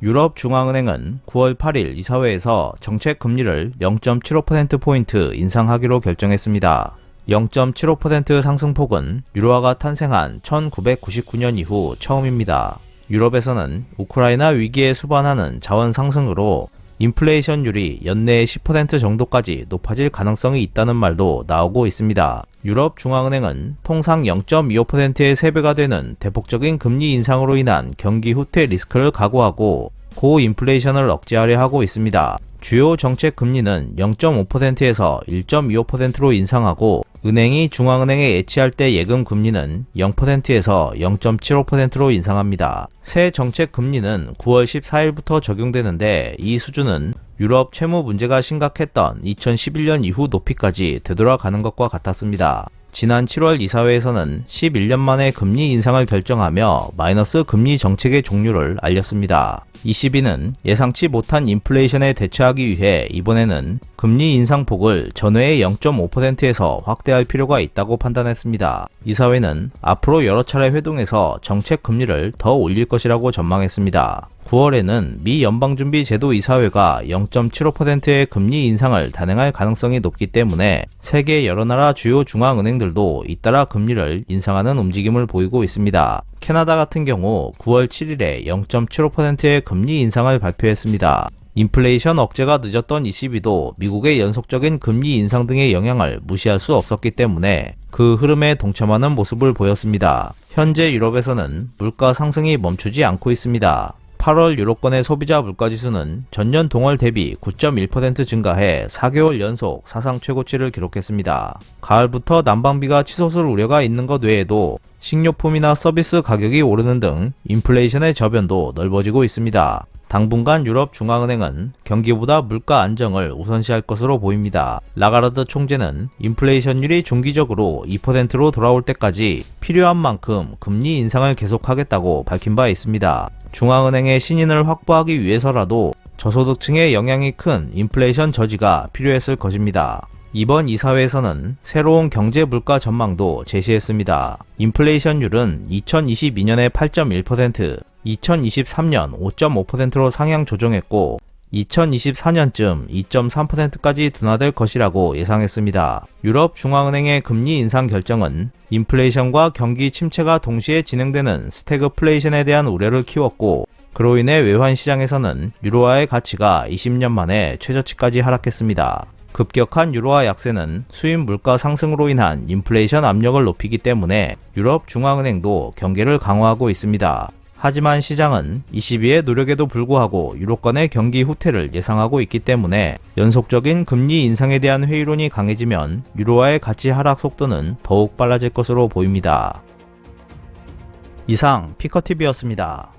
유럽중앙은행은 9월 8일 이사회에서 정책 금리를 0.75%포인트 인상하기로 결정했습니다. 0.75% 상승폭은 유로화가 탄생한 1999년 이후 처음입니다. 유럽에서는 우크라이나 위기에 수반하는 자원 상승으로 인플레이션율이 연내에 10% 정도까지 높아질 가능성이 있다는 말도 나오고 있습니다. 유럽중앙은행은 통상 0.25%의 3배가 되는 대폭적인 금리 인상으로 인한 경기 후퇴 리스크를 각오하고 고인플레이션을 억제하려 하고 있습니다. 주요 정책 금리는 0.5%에서 1.25%로 인상하고 은행이 중앙은행에 예치할 때 예금 금리는 0%에서 0.75%로 인상합니다. 새 정책 금리는 9월 14일부터 적용되는데 이 수준은 유럽 채무 문제가 심각했던 2011년 이후 높이까지 되돌아가는 것과 같았습니다. 지난 7월 이사회에서는 11년 만에 금리 인상을 결정하며 마이너스 금리 정책의 종류를 알렸습니다. ECB는 예상치 못한 인플레이션에 대처하기 위해 이번에는 금리 인상폭을 전회의 0.5%에서 확대할 필요가 있다고 판단했습니다. 이사회는 앞으로 여러 차례 회동에서 정책 금리를 더 올릴 것이라고 전망했습니다. 9월에는 미 연방준비제도 이사회가 0.75%의 금리 인상을 단행할 가능성이 높기 때문에 세계 여러 나라 주요 중앙은행들도 잇따라 금리를 인상하는 움직임을 보이고 있습니다. 캐나다 같은 경우 9월 7일에 0.75%의 금리 인상을 발표했습니다. 인플레이션 억제가 늦었던 ECB도 미국의 연속적인 금리 인상 등의 영향을 무시할 수 없었기 때문에 그 흐름에 동참하는 모습을 보였습니다. 현재 유럽에서는 물가 상승이 멈추지 않고 있습니다. 8월 유로권의 소비자 물가지수는 전년 동월 대비 9.1% 증가해 4개월 연속 사상 최고치를 기록했습니다. 가을부터 난방비가 치솟을 우려가 있는 것 외에도 식료품이나 서비스 가격이 오르는 등 인플레이션의 저변도 넓어지고 있습니다. 당분간 유럽중앙은행은 경기보다 물가 안정을 우선시할 것으로 보입니다. 라가르드 총재는 인플레이션율이 중기적으로 2%로 돌아올 때까지 필요한 만큼 금리 인상을 계속하겠다고 밝힌 바 있습니다. 중앙은행의 신인을 확보하기 위해서라도 저소득층의 영향이 큰 인플레이션 저지가 필요했을 것입니다. 이번 이사회에서는 새로운 경제 물가 전망도 제시했습니다. 인플레이션율은 2022년에 8.1%, 2023년 5.5%로 상향 조정했고 2024년쯤 2.3%까지 둔화될 것이라고 예상했습니다. 유럽중앙은행의 금리 인상 결정은 인플레이션과 경기 침체가 동시에 진행되는 스태그플레이션에 대한 우려를 키웠고 그로 인해 외환시장에서는 유로화의 가치가 20년 만에 최저치까지 하락했습니다. 급격한 유로화 약세는 수입 물가 상승으로 인한 인플레이션 압력을 높이기 때문에 유럽중앙은행도 경계를 강화하고 있습니다. 하지만 시장은 ECB의 노력에도 불구하고 유로권의 경기 후퇴를 예상하고 있기 때문에 연속적인 금리 인상에 대한 회의론이 강해지면 유로화의 가치 하락 속도는 더욱 빨라질 것으로 보입니다. 이상 피커TV였습니다.